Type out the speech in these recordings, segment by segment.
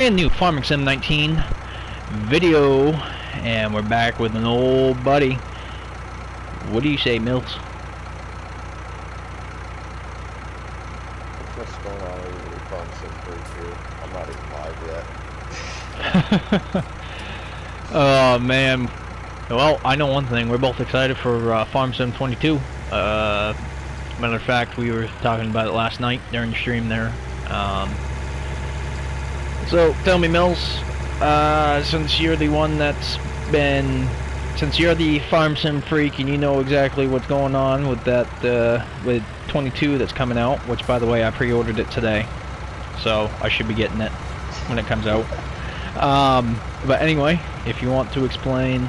Brand new Farming Sim 19 video, and we're back with an old buddy. What do you say, Mills? What's going on over the Farming Sim 3 here? I'm not even live yet. Oh man. Well, I know one thing. We're both excited for Farm Sim 22. Matter of fact, we were talking about it last night during the stream there. So tell me, Mills, since you're the one since you're the Farm Sim freak and you know exactly what's going on with that, with 22 that's coming out, which by the way I pre-ordered it today, so I should be getting it when it comes out. But anyway, if you want to explain,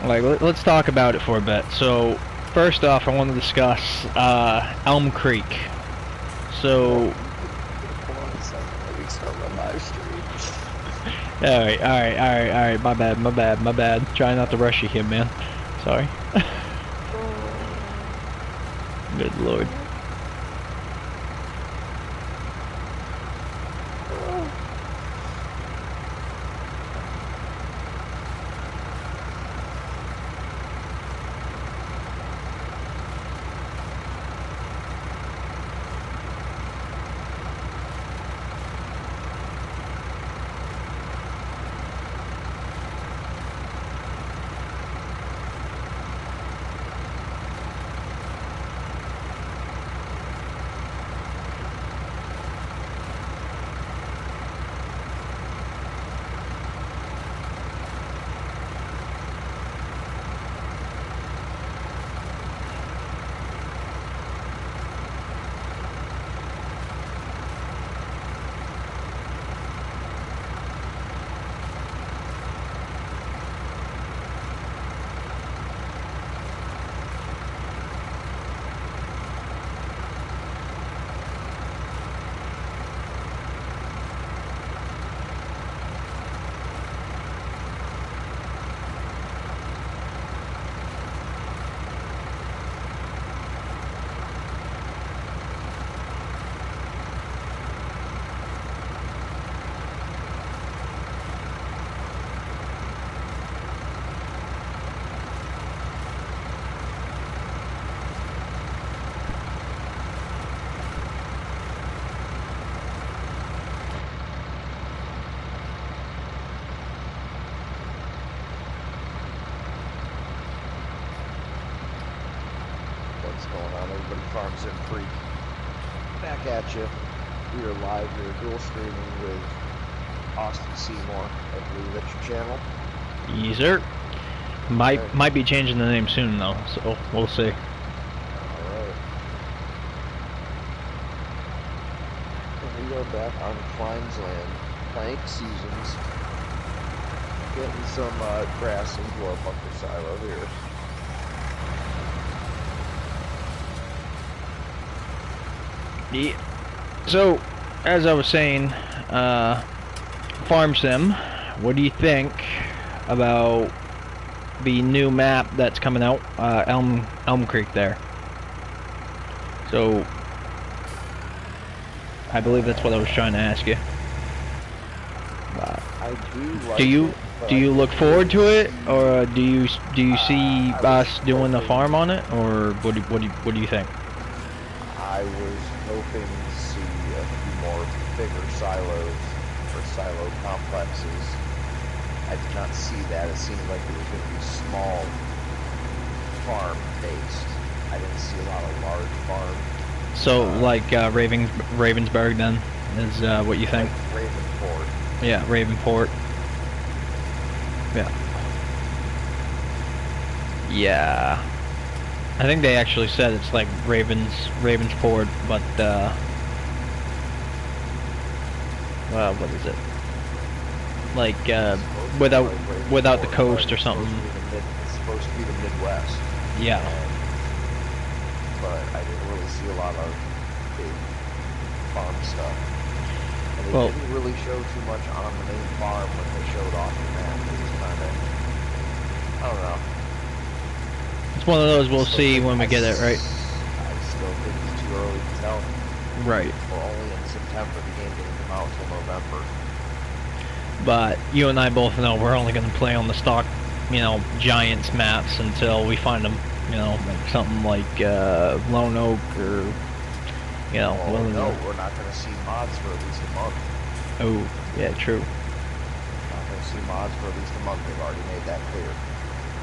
let's talk about it for a bit. So first off, I want to discuss Elm Creek. So. Alright, my bad. Try not to rush you here, man. Sorry. Good lord. What's going on, everybody? Farm Sim Freak back at you. We are live here, dual streaming with A.L.Seymour. I believe that's your channel. Yes, sir. Might be changing the name soon though, so we'll see. Alright. We are back on Klein's land, plank seasons, getting some grass into our bunker silo here. Yeah. So, as I was saying, Farm Sim, what do you think about the new map that's coming out, Elm Creek there? So, I believe that's what I was trying to ask you. I do like do you look forward to it, or do you see us doing the farm on it, or what do you think? I was hoping to see a few more bigger silos or silo complexes. I did not see that. It seemed like it was going to be small farm based. I didn't see a lot of large farm. So like Ravensburg then is what you think? Like Ravenport. Yeah, Ravenport. Yeah. Yeah. I think they actually said it's like Ravensport, but well, what is it? Like without the coast or something. It's supposed to be the Midwest. Yeah. But I didn't really see a lot of big farm stuff. And they didn't really show too much on the main farm when they showed off the map. It was kind of, I don't know. It's one of those we'll see when we get it, right? I still think it's too early to tell. Right. Or only in September. The game didn't come out until November. But you and I both know we're only going to play on the stock, you know, Giants maps until we find them, you know, like something like Lone Oak or, you know. Well, no, we're not going to see mods for at least a month. Oh, yeah, true. Not going to see mods for at least a month. They've already made that clear.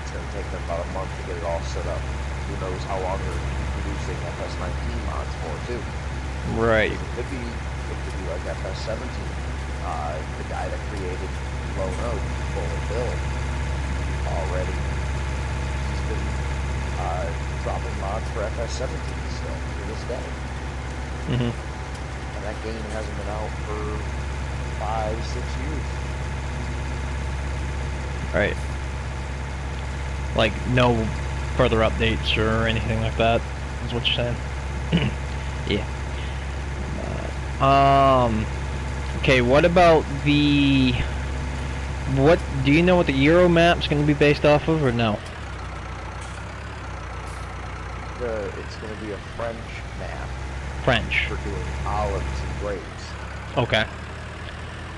It's going to take them about a month to get it all set up. Who knows how long they're producing FS19 mods for, too. Right. It could be like FS17. The guy that created Lone Oak, Bullet Bill, already, he's been dropping mods for FS17 still to this day. Mm-hmm. And that game hasn't been out for 5-6 years. Right. Like, no further updates or anything like that, is what you're saying? Yeah. Okay, what about the... What, do you know what the Euro map's going to be based off of, or no? It's going to be a French map. French. For doing olives and grapes. Okay.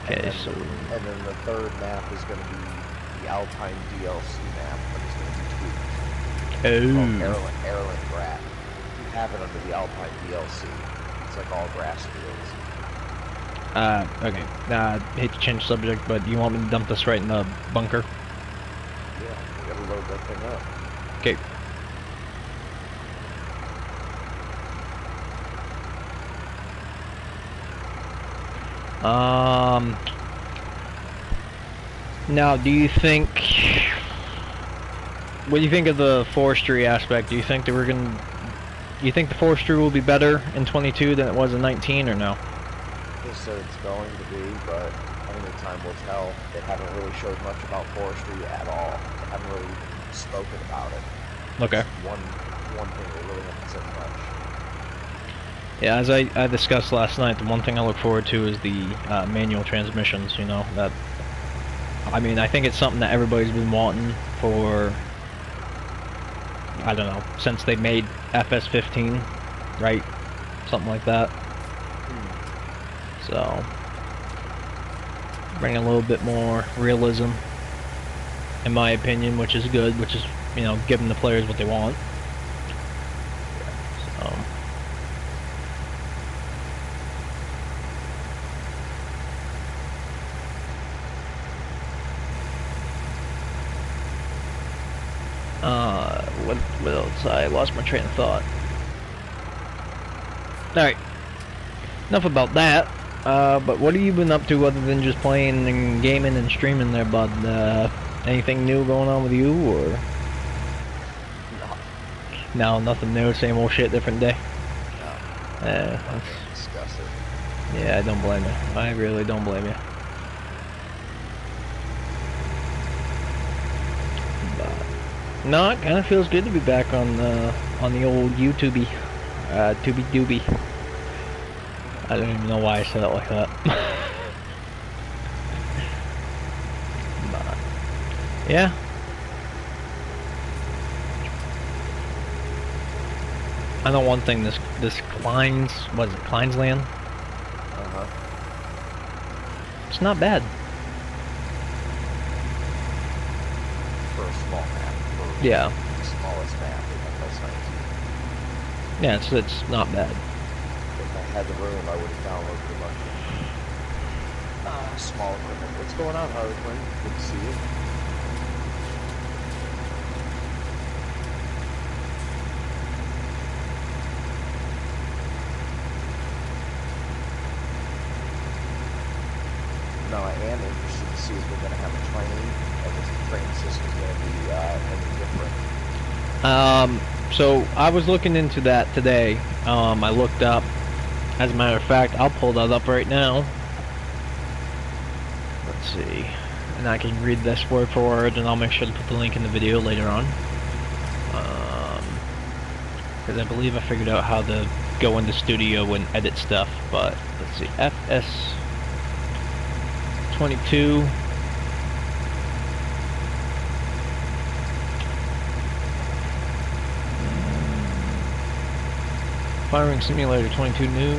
Okay, and so... And then the third map is going to be the Alpine DLC map, but it's going to be tweaked. Oh. Erlen Grat. You have it under the Alpine DLC. It's like all grass fields. Okay. I hate to change subject, but you want me to dump this right in the bunker? Yeah, we gotta load that thing up. Okay. Now, do you think... What do you think of the forestry aspect? Do you think that we're gonna... Do you think the forestry will be better in 22 than it was in 19, or no? They said it's going to be, but only time will tell. They haven't really showed much about forestry at all. They haven't really spoken about it. Okay. One thing they really haven't said much. Yeah, as I discussed last night, the one thing I look forward to is the manual transmissions, you know, that... I mean, I think it's something that everybody's been wanting for... I don't know, since they made FS15, right? Something like that. So, bring a little bit more realism, in my opinion, which is good, which is, you know, giving the players what they want. So, what else? I lost my train of thought. Alright, enough about that. But what have you been up to other than just playing and gaming and streaming there, bud? Anything new going on with you, or? No, nothing new, same old shit, different day? No. That's... Discuss it. Yeah, I don't blame you. I really don't blame you. But, no, it kind of feels good to be back on the old YouTubey, Tubey Doobie. I don't even know why I said it like that. But, yeah. I know one thing, this Klein's, what is it, Klein's land? Uh-huh. It's not bad. For a small map. For Yeah. the smallest map in FS19. Yeah, it's not bad. If I had the room, I would have downloaded a bunch of small equipment. What's going on, Harley Quinn? Good to see you. No, I am interested to see if we're going to have a train, and if the train system's going to be any different. So I was looking into that today. I looked up, as a matter of fact, I'll pull that up right now. Let's see. And I can read this word for word, and I'll make sure to put the link in the video later on. Because I believe I figured out how to go into Studio and edit stuff, but let's see. FS22. Farming Simulator 22 news.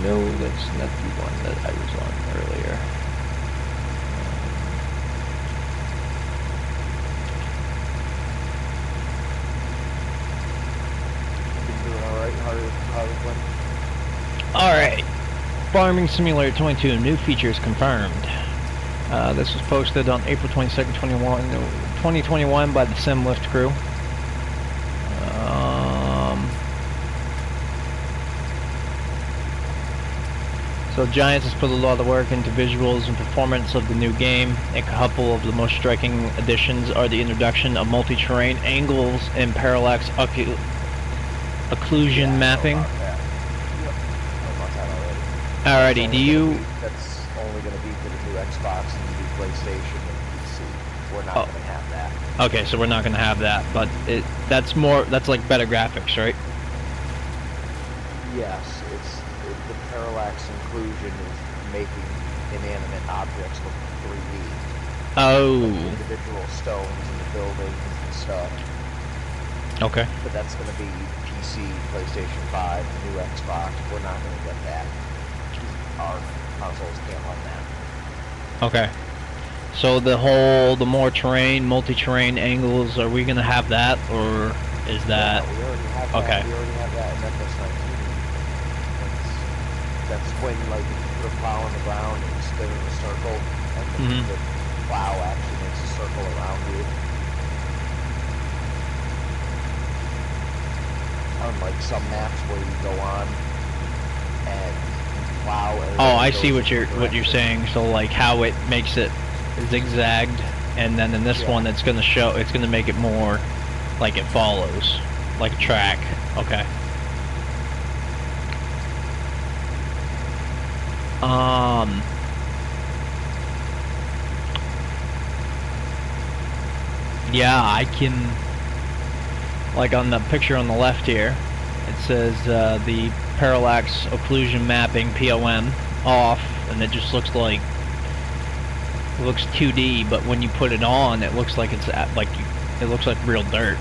No, that's not the one that I was on earlier. Been doing alright, Harlequin? Alright. Farming Simulator 22 new features confirmed. This was posted on April 22nd, 2021 by the SimLift crew. So Giants has put a lot of work into visuals and performance of the new game. A couple of the most striking additions are the introduction of multi-terrain angles and parallax occlusion mapping. Alrighty, do you... That's only going to be for the new Xbox and the new PlayStation and PC. We're not going to have that. Okay, so we're not going to have that, but that's like better graphics, right? Yes, the parallax inclusion is making inanimate objects look 3D. Oh. Like individual stones in the buildings and stuff. Okay. But that's going to be PC, PlayStation 5, the new Xbox. We're not going to get that. Our consoles can't run that. Okay. So the more terrain, multi-terrain angles, are we going to have that, or is that... Yeah, we already have that. Okay. We already have that in FS19. That's when, like, if you put a plow on the ground and you spin in a circle, and the plow actually makes a circle around you. Unlike some maps where you go on and plow. And oh, I see what you're saying. So like how it makes it zigzagged, and then in this one it's going to make it more like it follows, like a track. Okay. Yeah, I can, like on the picture on the left here, it says the parallax occlusion mapping POM off, and it just looks like, it looks 2D, but when you put it on, it looks like it looks like real dirt.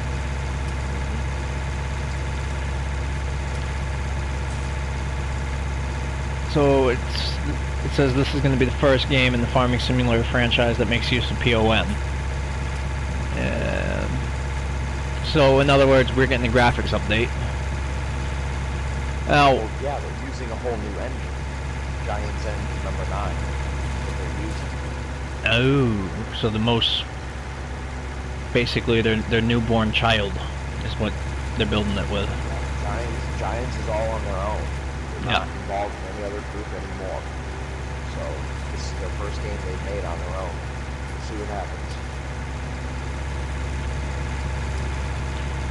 So it says this is going to be the first game in the Farming Simulator franchise that makes use of POM. And so in other words, we're getting the graphics update. Now, well, yeah, they're using a whole new engine. Giants engine number 9 that they're using. Oh, so the most, basically their newborn child is what they're building it with. Giants is all on their own. They're not Yeah. involved in any other group anymore. So this is their first game they've made on their own. We'll see what happens.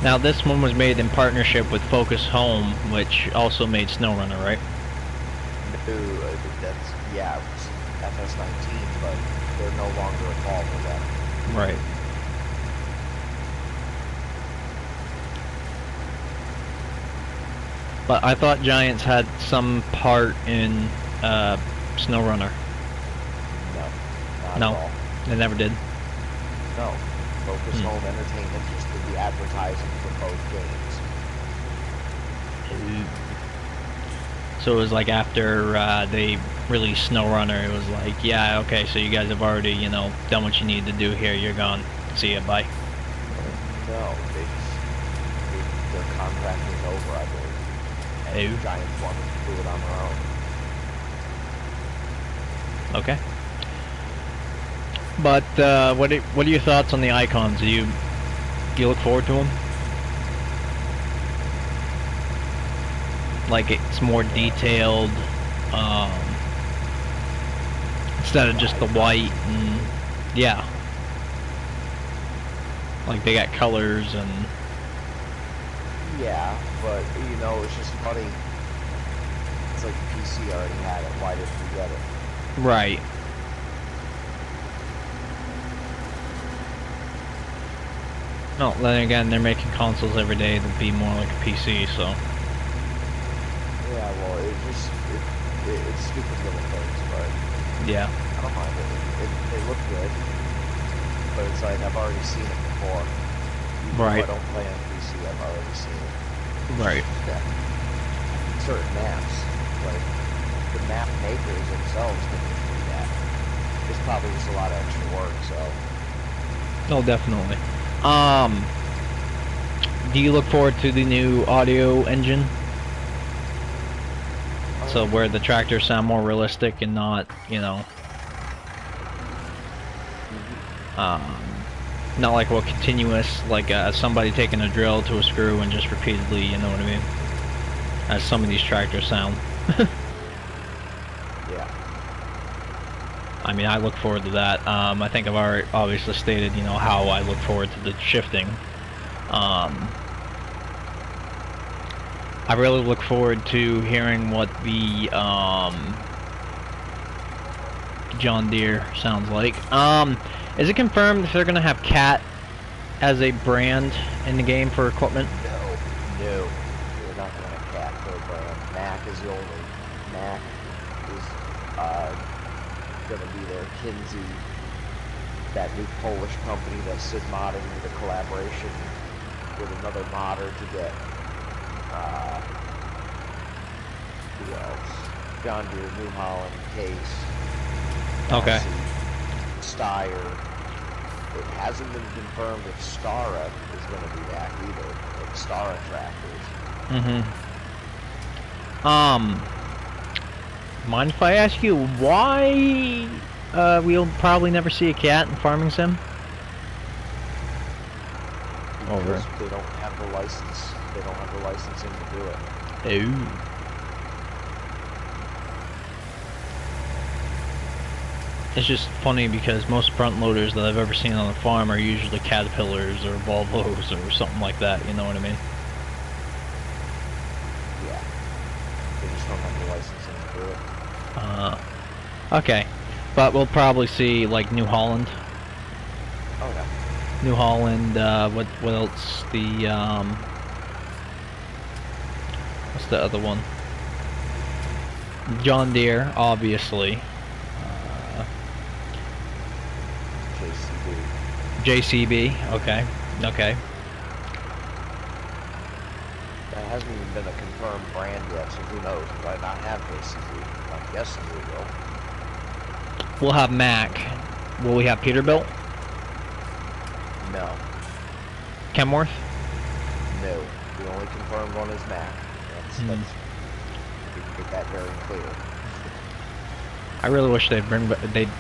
Now this one was made in partnership with Focus Home, which also made SnowRunner, right? No, that's, yeah, it's FS19, but they're no longer involved with that. Right. But I thought Giants had some part in SnowRunner. No, not No, at all. they never did. No. Focus Home Entertainment just did the advertising for both games. So it was like after they released SnowRunner, it was like, yeah, okay, so you guys have already, you know, done what you need to do here. You're gone. See ya, bye. No, their contract was over, I believe. And the Giants wanted to do it on their own. Okay. But what are your thoughts on the icons? Do you look forward to them? Like it's more detailed, instead of just the white and yeah. Like they got colors and. Yeah, but you know, it's just funny. It's like PC already had it. Why didn't we get it? Right. No, then again, they're making consoles every day that'll be more like a PC, so. Yeah, well, it's stupid little things, but Yeah. I don't mind it. They look good, but it's like I've already seen it before. Even Right. though I don't play on PC, I've already seen it. Right. Certain maps, like the map makers themselves can just do that. It's probably just a lot of extra work, so. Oh, definitely. Do you look forward to the new audio engine? So where the tractors sound more realistic and not, you know, not like what continuous, like somebody taking a drill to a screw and just repeatedly, you know what I mean? As some of these tractors sound. Yeah. I mean, I look forward to that. I think I've already obviously stated, you know, how I look forward to the shifting. I really look forward to hearing what the John Deere sounds like. Is it confirmed if they're gonna have Cat as a brand in the game for equipment? No. No. They're not going to have Cat for a brand. Mac is the only. Mac is going to be their Kinsey, that new Polish company that Sid modding with a collaboration with another modder to get who else? John Deere, New Holland, Case, Okay. Steyr. It hasn't been confirmed if Stara is going to be back either. Like Stara tractors. Mind if I ask you why we'll probably never see a Cat in Farming Sim? Because they don't have the license. They don't have the licensing to do it. Oh. It's just funny because most front loaders that I've ever seen on the farm are usually Caterpillars or Volvos or something like that, you know what I mean? Yeah. They just don't have the licensing to do it. Okay. But we'll probably see, like, New Holland. Oh, yeah. New Holland, what else? The, what's the other one? John Deere, obviously. JCB, okay. Okay. That hasn't even been a confirmed brand yet, so who knows? We might not have JCB. I'm guessing we will. We'll have Mac. Will we have Peterbilt? No. Kenworth? No. The only confirmed one is Mac. That's we can get that very clear. I really wish they'd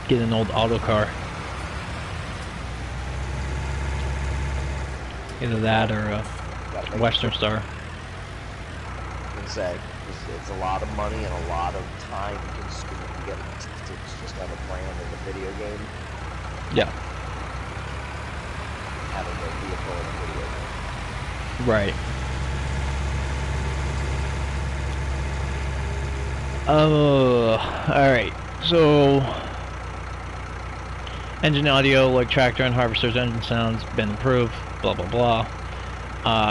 get an old auto car. Either that or a Western Star. I can say it's a lot of money and a lot of time consuming to get to just have a brand in the video game. Yeah. Having a vehicle in a video game. Right. Alright. So, engine audio, like tractor and harvester's engine sounds, been improved, blah blah blah.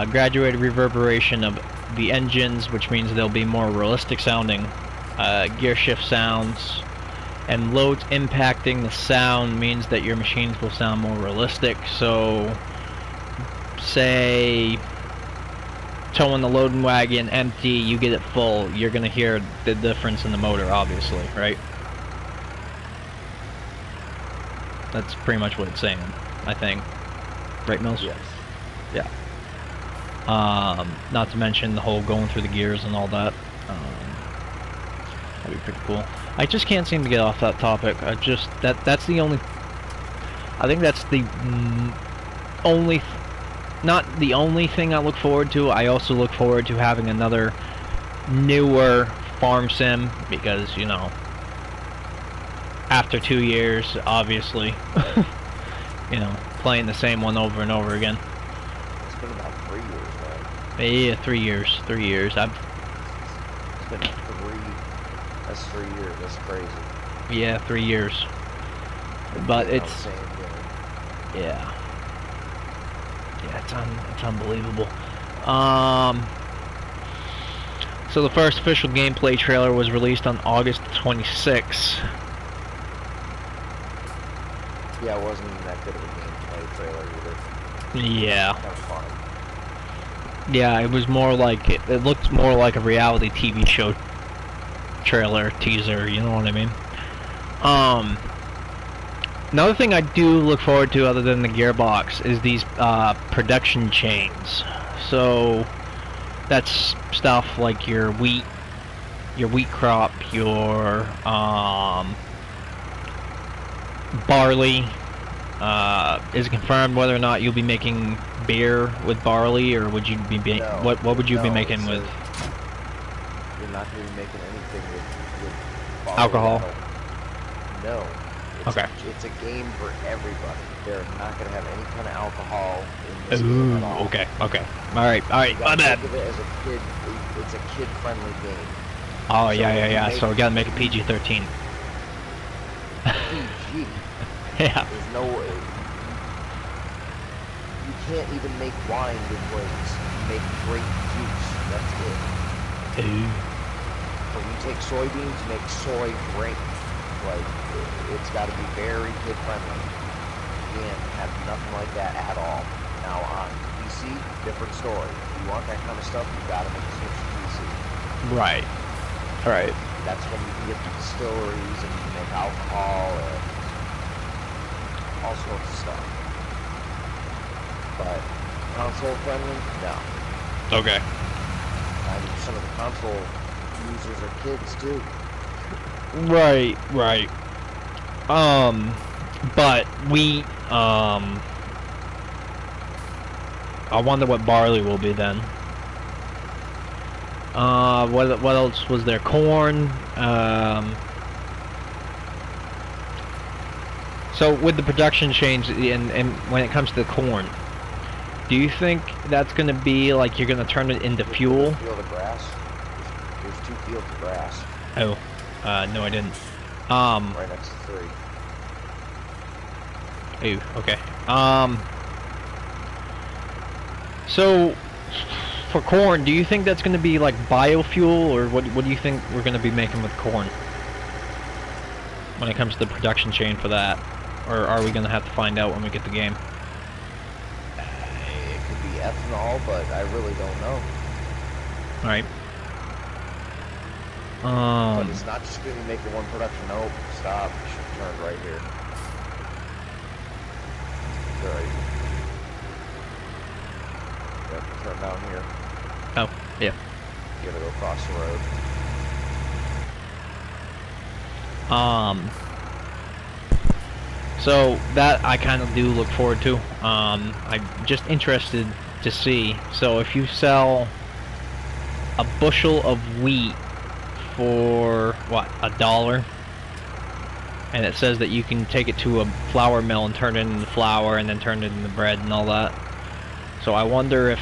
Graduated reverberation of the engines, which means they'll be more realistic sounding. Gear shift sounds and loads impacting the sound means that your machines will sound more realistic. So, say towing the loading wagon empty, you get it full, you're gonna hear the difference in the motor, obviously, right? That's pretty much what it's saying, I think. Right, Mills? Yes. Yeah. Not to mention the whole going through the gears and all that. That'd be pretty cool. I just can't seem to get off that topic. That's the only... I think that's the only... Not the only thing I look forward to. I also look forward to having another newer farm sim because, you know, after 2 years, obviously, you know, playing the same one over and over again. It's been about 3 years, man. Yeah, 3 years. 3 years. It's been 3. That's 3 years. That's crazy. Yeah, 3 years. But it's... Yeah. Yeah, it's unbelievable. So the first official gameplay trailer was released on August 26th. Yeah, it wasn't even that good of a gameplay trailer either. Yeah. Kind of fun. Yeah, it was more like it looked more like a reality TV show trailer teaser. You know what I mean? Another thing I do look forward to, other than the gearbox, is these production chains. So that's stuff like your wheat crop, your barley. Is it confirmed whether or not you'll be making beer with barley, or would you be No, what would you be making with you're not going to be making anything with barley. alcohol? No. Okay. It's a game for everybody. They're not going to have any kind of alcohol in this game Ooh, at all. okay. All right, my bad. Think of it as a kid. It's a kid-friendly game. Oh, So yeah. So we gotta make it PG-13. PG. Yeah. There's no way. You can't even make wine with grapes. You make grape juice. That's it. Ooh. When you take soybeans, you make soy drink. Like, it's got to be very kid-friendly. You can't have nothing like that at all. Now, on PC, different story. If you want that kind of stuff, you got to make a switch to PC. Right. Right. That's when you can get the distilleries and you can make alcohol and all sorts of stuff. But console friendly, no. Okay. 90% of the console users are kids too. Right. But wheat, I wonder what barley will be then. What else was there? Corn. So with the production change and when it comes to the corn, do you think that's going to be like you're going to turn it into fuel? Field of grass. There's 2 fields of grass. Oh, no, I didn't. Right next to 3. Ooh, okay. So for corn, do you think that's going to be like biofuel, or what do you think we're going to be making with corn when it comes to the production chain for that? Or are we going to have to find out when we get the game? It could be ethanol, but I really don't know. Alright. But it's not just going to be making one production. Nope, stop. You should turn right here. Right. You have to turn down here. Oh, yeah. You gotta go across the road. So that I kind of do look forward to. I'm just interested to see. So if you sell a bushel of wheat for what, $1, and it says that you can take it to a flour mill and turn it into flour and then turn it into bread and all that. So I wonder if,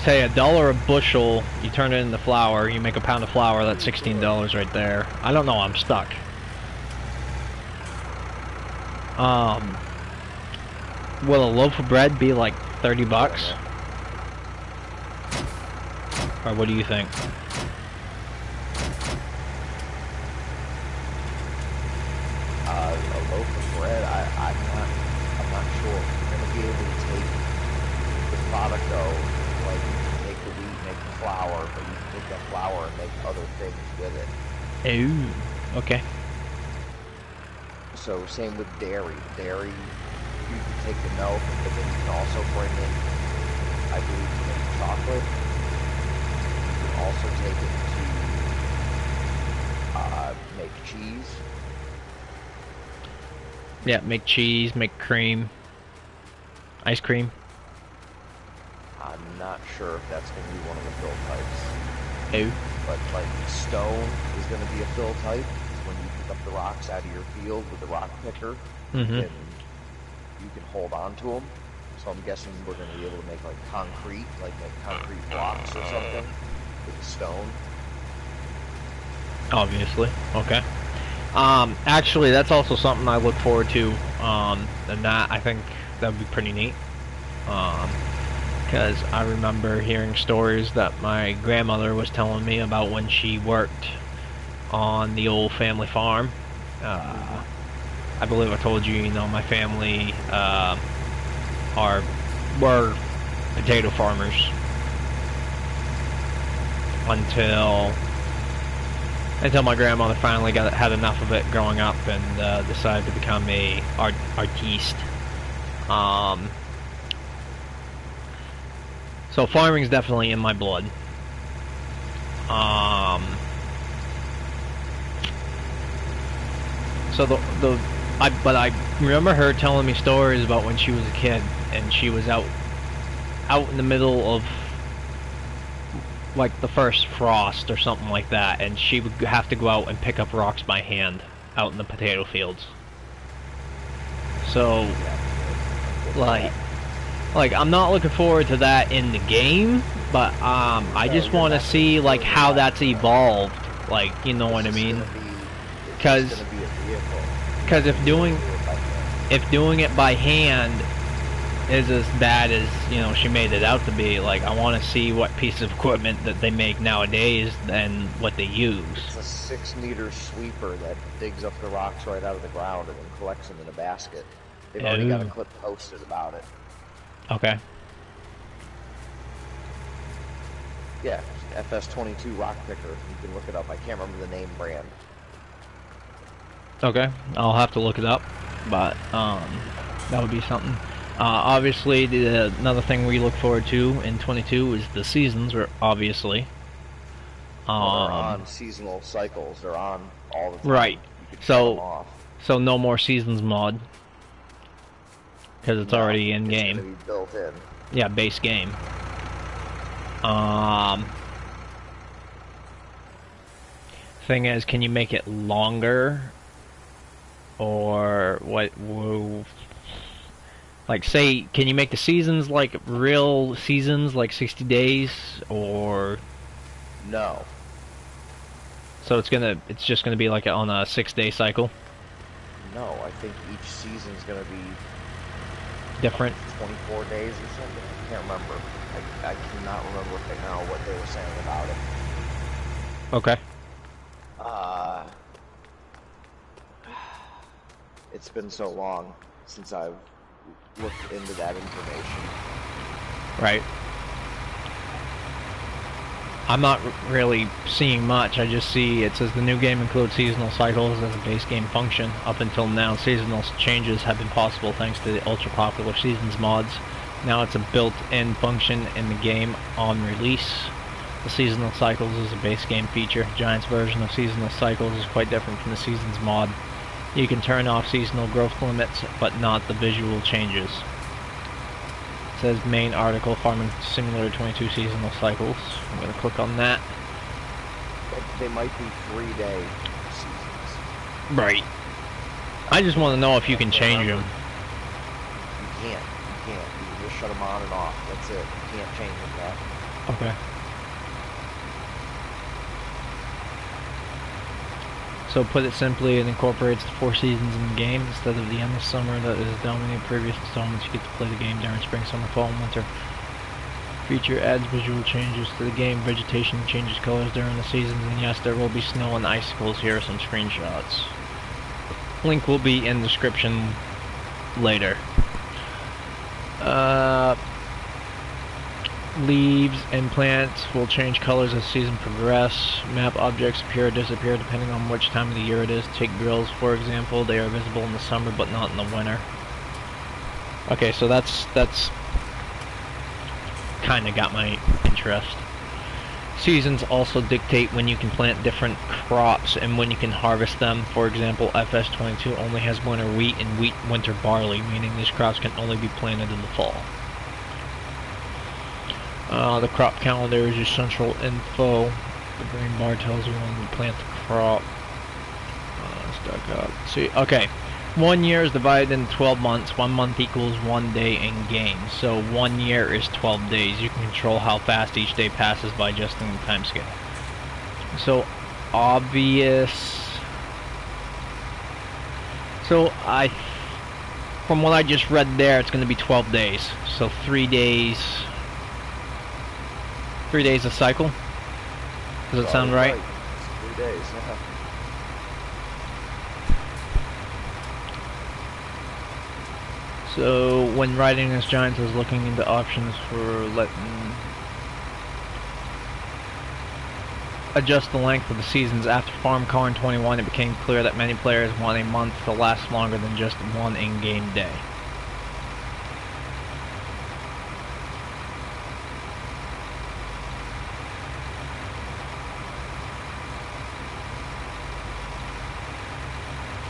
say, $1 a bushel, you turn it into flour, you make a pound of flour, that's $16 right there. I don't know, I'm stuck. Will a loaf of bread be like 30 bucks? Or what do you think? A loaf of bread, I'm not sure. You're gonna be able to take the product though, like you can take the wheat, make the flour, but you can take that flour and make other things with it. Ooh, okay. So same with dairy. Dairy, you can take the milk, but then you can also bring in, I believe, to make chocolate. You can also take it to make cheese. Yeah, make cheese, make cream. Ice cream. I'm not sure if that's going to be one of the fill types. Ooh. But like stone is going to be a fill type. When you pick up the rocks out of your field with the rock picker, you can hold on to them. So I'm guessing we're going to be able to make like concrete blocks or something with the stone. Obviously, okay. Actually, that's also something I look forward to, and that, I think that would be pretty neat. Because I remember hearing stories that my grandmother was telling me about when she worked on the old family farm. I believe I told you, you know, my family were potato farmers. until my grandmother finally had enough of it growing up and decided to become a artiste. So farming's definitely in my blood. So but I remember her telling me stories about when she was a kid and she was out in the middle of like the first frost or something like that, and she would have to go out and pick up rocks by hand out in the potato fields. So like I'm not looking forward to that in the game, but I just want to see like how that's evolved, like, you know what I mean? Because if doing it by hand is as bad as, you know, she made it out to be, like, I want to see what piece of equipment that they make nowadays and what they use. It's a 6-meter sweeper that digs up the rocks right out of the ground and then collects them in a basket. They've already got a clip posted about it. Okay. Yeah, FS22 rock picker. You can look it up. I can't remember the name brand. Okay, I'll have to look it up, but that would be something. Obviously, another thing we look forward to in 22 is the seasons, obviously. They're on seasonal cycles. They're on all the time. Right. You can turn them off. So no more seasons mod, because it's already in game. It's gonna be built in. Yeah, base game. Thing is, can you make it longer? Or what? Whoa. Like, say, can you make the seasons like real seasons, like 60 days, or no? So it's just gonna be like on a 6-day cycle. No, I think each season's gonna be different. 24 days or something. I can't remember. I cannot remember right now what they were saying about it. Okay. It's been so long since I've looked into that information. Right. I'm not really seeing much. I just see it says the new game includes seasonal cycles as a base game function. Up until now, seasonal changes have been possible thanks to the ultra-popular Seasons mods. Now it's a built-in function in the game on release. The seasonal cycles is a base game feature. Giant's version of seasonal cycles is quite different from the Seasons mod. You can turn off seasonal growth limits, but not the visual changes. It says main article, Farming Simulator 22 seasonal cycles. I'm going to click on that. They might be 3-day seasons. Right. I just want to know if you can change them. You can't. You can just shut them on and off. That's it. You can't change them back. Okay. So put it simply, it incorporates the 4 seasons in the game instead of the endless summer that has dominated previous installments. You get to play the game during spring, summer, fall, and winter. Feature adds visual changes to the game. Vegetation changes colors during the seasons, and yes, there will be snow and icicles. Here are some screenshots. Link will be in description later. Leaves and plants will change colors as season progress. Map objects appear or disappear depending on which time of the year it is. Take grills, for example. They are visible in the summer but not in the winter. Okay, so that's kind of got my interest. Seasons also dictate when you can plant different crops and when you can harvest them. For example, FS22 only has winter wheat and winter barley, meaning these crops can only be planted in the fall. The crop calendar is your central info. The green bar tells you when to plant the crop. Stuck up. See, okay. 1 year is divided into 12 months. 1 month equals 1 day in game. So 1 year is 12 days. You can control how fast each day passes by adjusting the time scale. So obvious. So from what I just read there, it's going to be 12 days. So 3 days. 3 days a cycle? Does it sound right? 3 days, yeah. So, when writing this, Giants was looking into options for letting adjust the length of the seasons. After Farm Corn 21, it became clear that many players want a month to last longer than just one in-game day.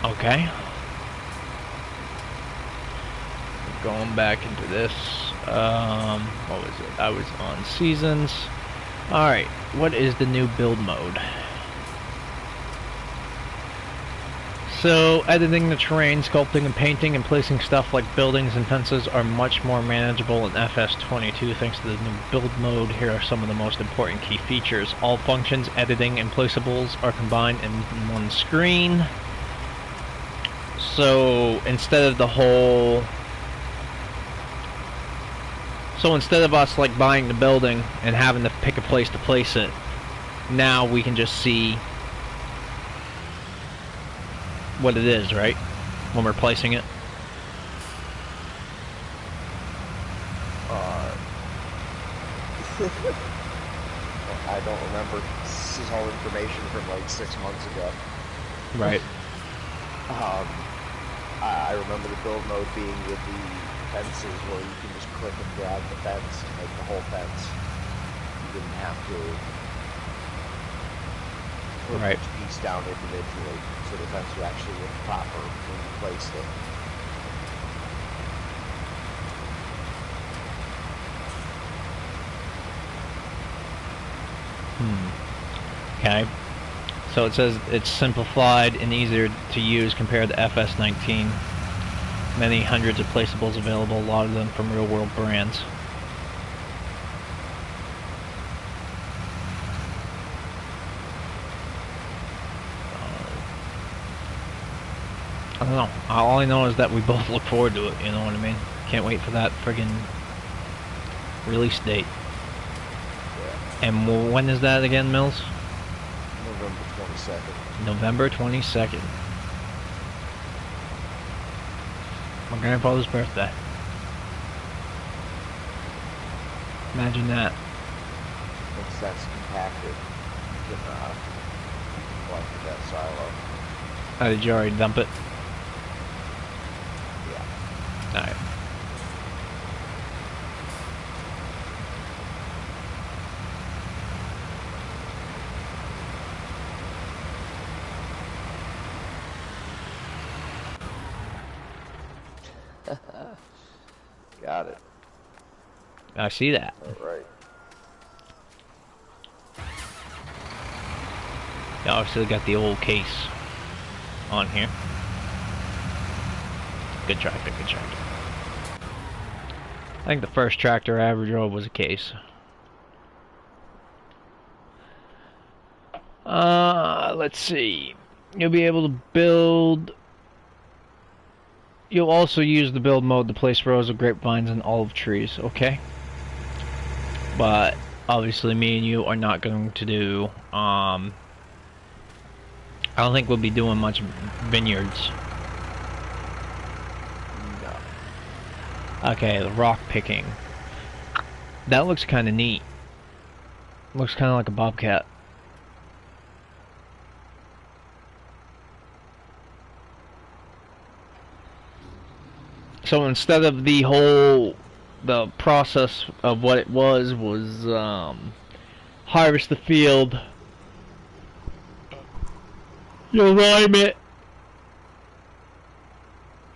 Okay. Going back into this. What was it? I was on seasons. Alright, what is the new build mode? So, editing the terrain, sculpting and painting, and placing stuff like buildings and fences are much more manageable in FS22 thanks to the new build mode. Here are some of the most important key features. All functions, editing, and placeables are combined in one screen. So, instead of the whole... So instead of us like buying the building and having to pick a place to place it, now we can just see what it is, right? When we're placing it. I don't remember. This is all information from like 6 months ago. Right. I remember the build mode being with the fences where you can just click and drag the fence to make the whole fence. You didn't have to put Right. each piece down individually, so the fence would actually look proper when you placed it. Okay. So it says it's simplified and easier to use compared to FS19. Many hundreds of placeables available, a lot of them from real-world brands. I don't know. All I know is that we both look forward to it, you know what I mean? Can't wait for that friggin' release date. Yeah. And when is that again, Mills? November 22nd. November 22nd. My grandfather's birthday. Imagine that. Once that's compacted, you can collect that silo. Oh, did you already dump it? Yeah. Alright. Got it. I see that. All right. Yeah, obviously got the old case on here. Good tractor, good tractor. I think the first tractor I ever drove was a case. Let's see. You'll be able to build... You'll also use the build mode to place rows of grapevines and olive trees, okay? But obviously me and you are not going to do, I don't think we'll be doing much vineyards. No. Okay, the rock picking. That looks kind of neat. Looks kind of like a bobcat. So instead of the process of what it was harvest the field, you lime it.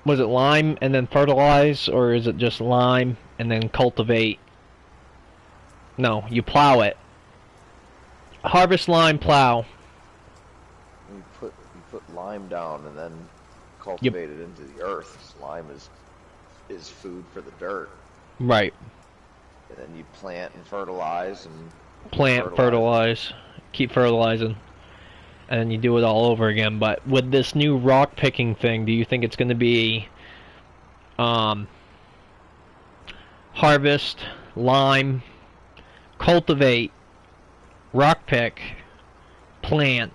Was it lime and then fertilize, or is it just lime and then cultivate? No, you plow it. Harvest, lime, plow. You put lime down and then cultivate it into the earth. Lime is food for the dirt. Right. And then you plant and fertilize and fertilize, keep fertilizing, and then you do it all over again. But with this new rock picking thing, do you think it's going to be harvest, lime, cultivate, rock pick, plant,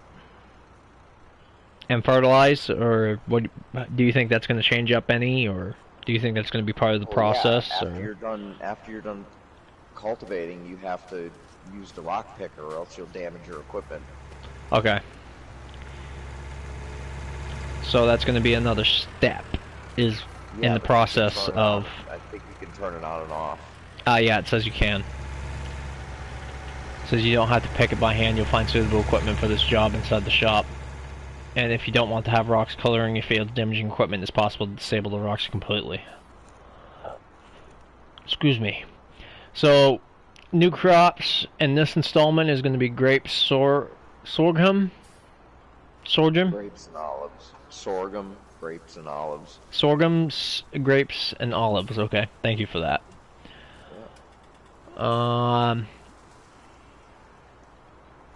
and fertilize, or what do you think that's going to change up any, or do you think that's going to be part of the process? Yeah, after you're done cultivating, you have to use the rock picker, or else you'll damage your equipment. Okay. So that's going to be another step, is in Yeah, the but you can process turn it of... on. I think you can turn it on and off. yeah, it says you can. It says you don't have to pick it by hand. You'll find suitable equipment for this job inside the shop. And if you don't want to have rocks coloring your field, damaging equipment, it's possible to disable the rocks completely. Excuse me. So, new crops in this installment is going to be grapes, sorghum? Sorghum? Grapes and olives. Sorghum, grapes and olives. Sorghums, grapes, and olives. Okay, thank you for that. Yeah.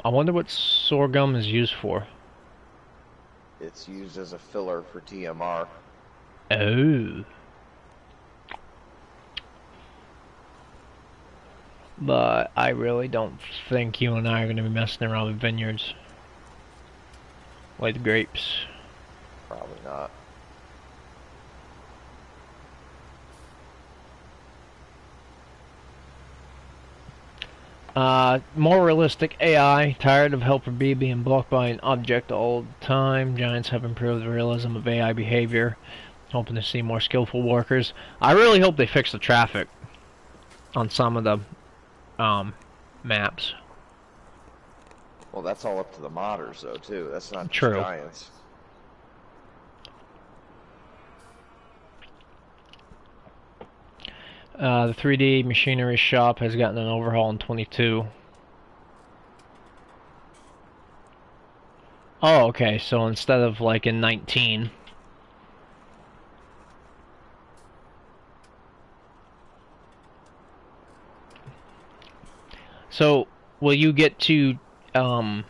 I wonder what sorghum is used for. It's used as a filler for TMR. Oh. But I really don't think you and I are going to be messing around with vineyards. With grapes. Probably not. More realistic AI. Tired of Helper B being blocked by an object all the time. Giants have improved the realism of AI behavior. Hoping to see more skillful workers. I really hope they fix the traffic on some of the maps. Well, that's all up to the modders, though, too. That's not just True. Giants. The 3D machinery shop has gotten an overhaul in 22. Oh, okay, so instead of like in 19. So, will you get to, do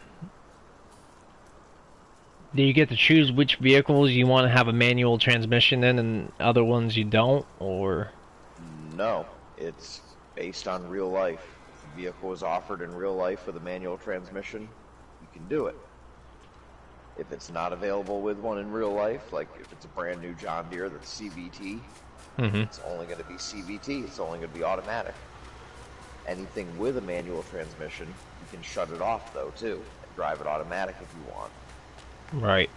you get to choose which vehicles you want to have a manual transmission in and other ones you don't, or? No, it's based on real life. If the vehicle is offered in real life with a manual transmission, you can do it. If it's not available with one in real life, like if it's a brand new John Deere that's CVT, it's only going to be CVT. It's only going to be automatic. Anything with a manual transmission, you can shut it off, though, too, and drive it automatic if you want. Right.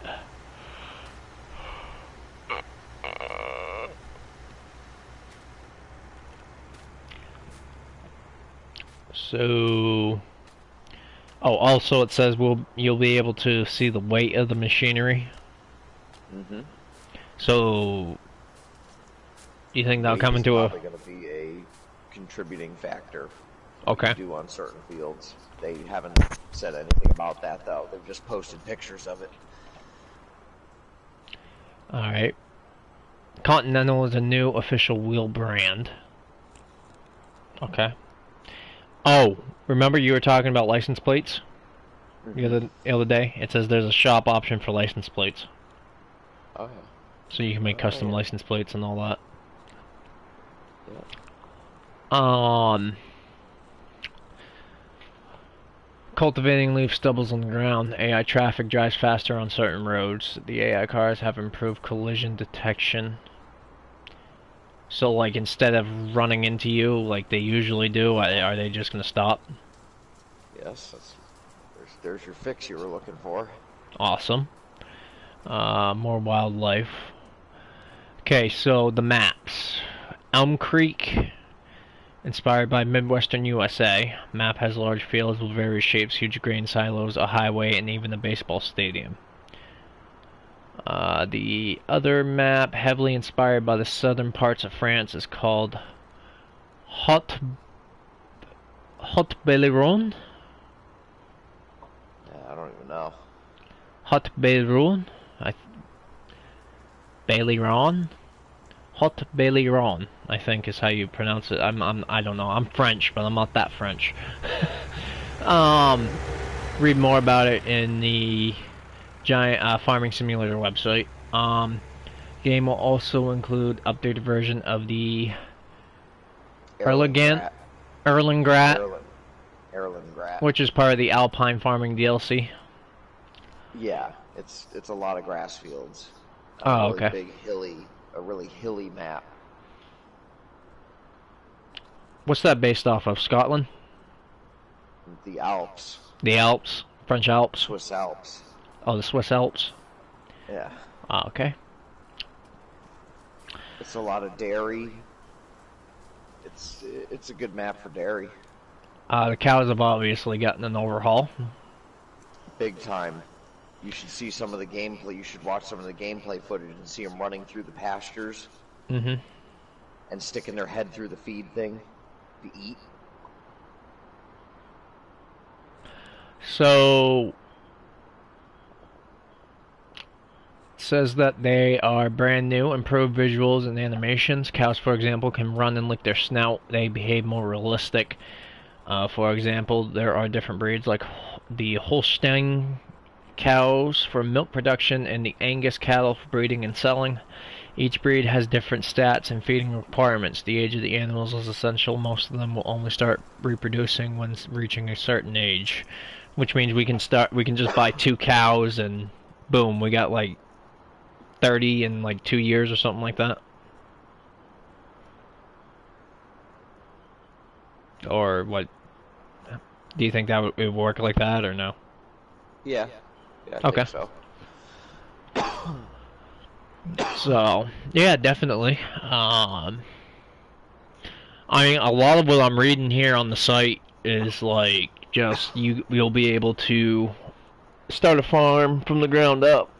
So, oh, also it says you'll be able to see the weight of the machinery. So, do you think that'll come into a? Probably going to be a contributing factor. Okay. Do on certain fields. They haven't said anything about that, though. They've just posted pictures of it. All right. Continental is a new official wheel brand. Okay. Oh, remember you were talking about license plates the other day? It says there's a shop option for license plates. Oh, yeah. So you can make custom license plates and all that. Yeah. Cultivating leaf stubbles on the ground. AI traffic drives faster on certain roads. The AI cars have improved collision detection. So, like, instead of running into you like they usually do, are they just going to stop? Yes, there's your fix you were looking for. Awesome. More wildlife. Okay, so the maps. Elm Creek, inspired by Midwestern USA. Map has large fields with various shapes, huge grain silos, a highway, and even a baseball stadium. The other map, heavily inspired by the southern parts of France, is called Haute Belleron. Yeah, I don't even know. Haute Belleron. Belleron. Haute Belleron, I think is how you pronounce it. I don't know. I'm French, but I'm not that French. Read more about it in the Giant Farming Simulator website. Game will also include updated version of the Erlengrat, which is part of the Alpine Farming DLC. Yeah, it's a lot of grass fields. Oh, really okay. A really hilly map. What's that based off of? Scotland? The Alps. The Alps. French Alps? Swiss Alps. Oh, the Swiss Alps? Yeah. Ah, okay. It's a lot of dairy. It's a good map for dairy. The cows have obviously gotten an overhaul. Big time. You should see some of the gameplay. You should watch some of the gameplay footage and see them running through the pastures. Mm-hmm. And sticking their head through the feed thing to eat. So, it says that they are brand new, improved visuals and animations. Cows, for example, can run and lick their snout. They behave more realistic. For example, there are different breeds like the Holstein cows for milk production and the Angus cattle for breeding and selling. Each breed has different stats and feeding requirements. The age of the animals is essential. Most of them will only start reproducing when reaching a certain age, which means we can just buy 2 cows and boom, we got like 30 in like 2 years or something like that. Or what? Do you think that would work like that or no? Yeah. I think so. So, yeah, definitely. I mean, a lot of what I'm reading here on the site is like just you'll be able to start a farm from the ground up.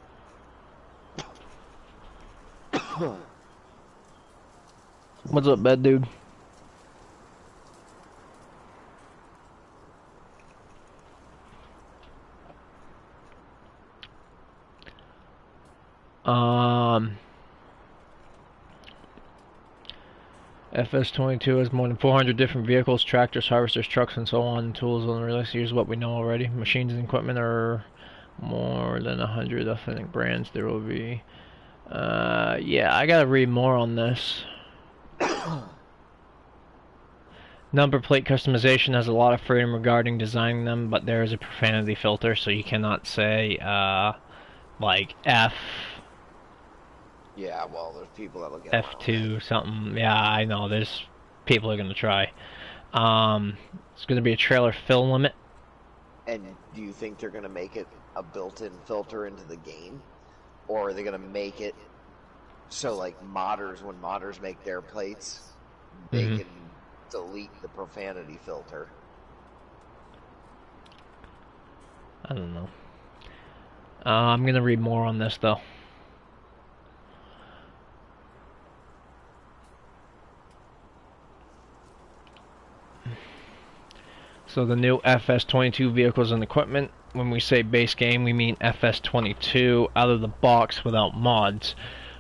What's up, bad dude? FS22 has more than 400 different vehicles, tractors, harvesters, trucks, and so on. Tools on the release. Here's what we know already. Machines and equipment are more than 100 authentic brands. There will be. Yeah, I gotta read more on this. Number plate customization has a lot of freedom regarding designing them, but there is a profanity filter, so you cannot say, like F. Yeah, well, there's people that'll get F2 something. Yeah, I know. There's people are gonna try. It's gonna be a trailer fill limit. And do you think they're gonna make it a built-in filter into the game, or are they gonna make it so like modders, when modders make their plates, they can delete the profanity filter? I don't know. I'm gonna read more on this though. So the new FS22 vehicles and equipment. When we say base game, we mean FS22 out of the box without mods.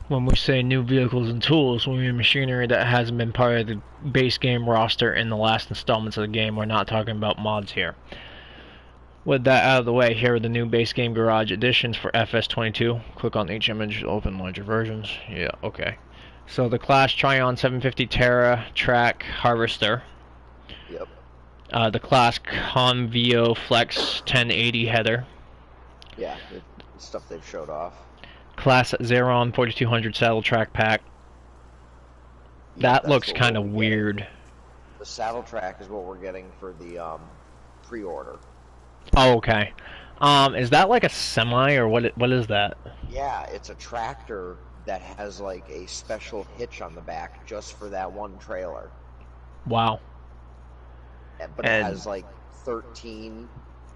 When we say new vehicles and tools, we mean machinery that hasn't been part of the base game roster in the last installments of the game. We're not talking about mods here. With that out of the way, here are the new base game garage editions for FS22. Click on each image to open larger versions. Yeah, okay. So the Class Tryon 750 Terra Track Harvester. Yep. The Class Convio Flex 1080 header. Yeah, the stuff they've showed off. Class Xeron 4200 saddle track pack. Yeah, that looks kind of weird. The saddle track is what we're getting for the pre-order. Oh, okay. Is that like a semi or what is that? Yeah, it's a tractor that has like a special hitch on the back just for that one trailer. Wow. But it has like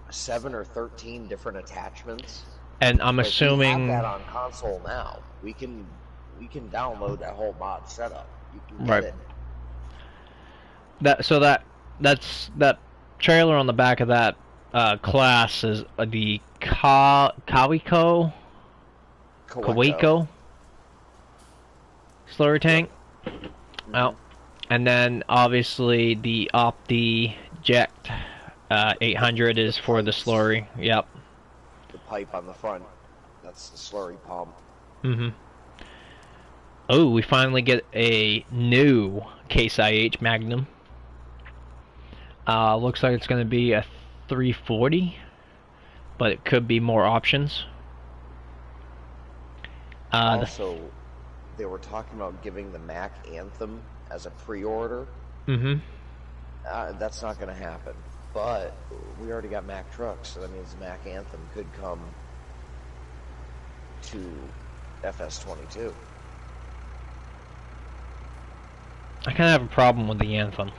7 or 13 different attachments. And I'm assuming we have that on console now. We can download that whole mod setup. You can get it. That trailer on the back of that class is the Kaweco slurry tank. Well, and then obviously the OptiJect 800 is for the slurry. Yep. The pipe on the front, that's the slurry pump. Oh, we finally get a new Case Ih Magnum. Looks like it's going to be a 340, but it could be more options. Also, they were talking about giving the Mac Anthem as a pre-order. That's not going to happen. But we already got Mack trucks, so that means Mack Anthem could come to FS22. I kind of have a problem with the Anthem.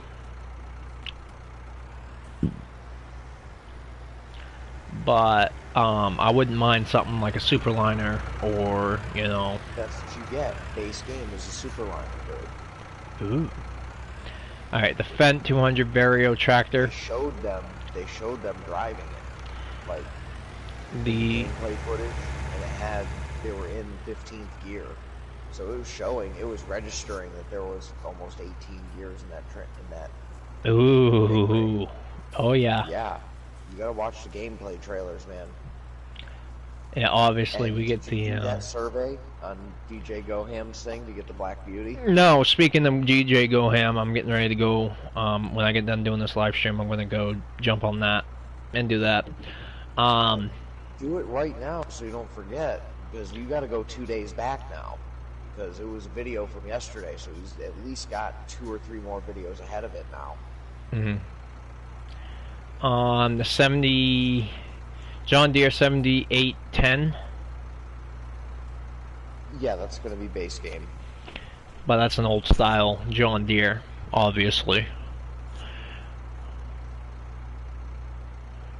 But I wouldn't mind something like a Superliner, or, you know. That's what you get. Base game is a Superliner, dude. Ooh. Alright, the Fendt 200 Vario tractor. They showed them driving it. Like, The gameplay footage, and they were in 15th gear. So it was showing, it was registering that there was almost 18 gears in that Ooh. Oh yeah. Yeah. You gotta watch the gameplay trailers, man. Yeah, obviously and we get did you the do that survey on DJ Goham's thing to get the Black Beauty. No, speaking of DJ Goham, I'm getting ready to go. When I get done doing this live stream, I'm gonna go jump on that and do that. Do it right now so you don't forget, because you got to go 2 days back now, because it was a video from yesterday, so he's at least got 2 or 3 more videos ahead of it now. On the 70 John Deere 7810. Yeah, that's going to be base game. But that's an old style John Deere, obviously.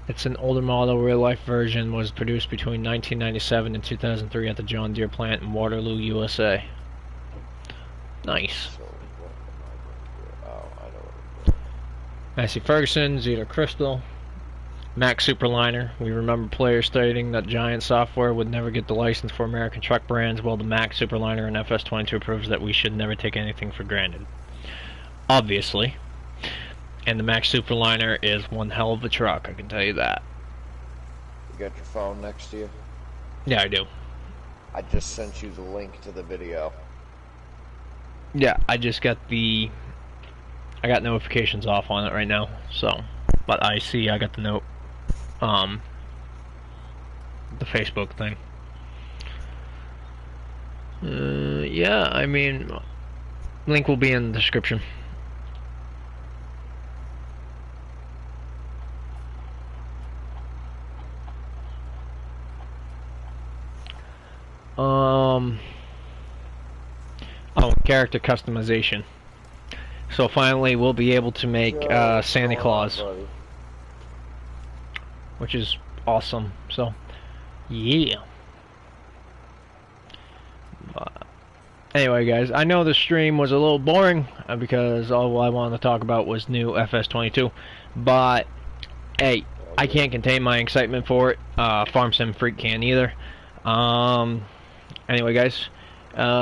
It's an older model. Real life version was produced between 1997 and 2003 at the John Deere plant in Waterloo, USA. Nice. So, what am I going to do? Oh, I know what I'm doing. Massey Ferguson, Zeta Crystal, Mack Superliner. We remember players stating that Giant Software would never get the license for American truck brands. Well, the Mack Superliner and FS22 proves that we should never take anything for granted. Obviously. And the Mack Superliner is one hell of a truck, I can tell you that. You got your phone next to you? Yeah, I do. I just sent you the link to the video. Yeah, I just got I got notifications off on it right now, so. But I see I got the note. The Facebook thing. Yeah, I mean, link will be in the description. Oh, character customization. So finally we'll be able to make Santa Claus. Which is awesome. So, yeah. But anyway, guys, I know the stream was a little boring because all I wanted to talk about was new FS22. But, hey, I can't contain my excitement for it. Farm Sim Freak can't either. Anyway, guys,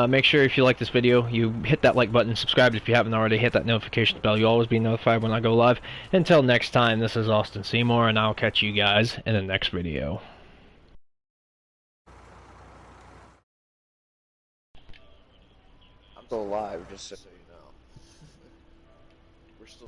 make sure if you like this video, you hit that like button, subscribe if you haven't already, hit that notification bell. You'll always be notified when I go live. Until next time, this is A.L.Seymour, and I'll catch you guys in the next video. I'm still alive, just so you know.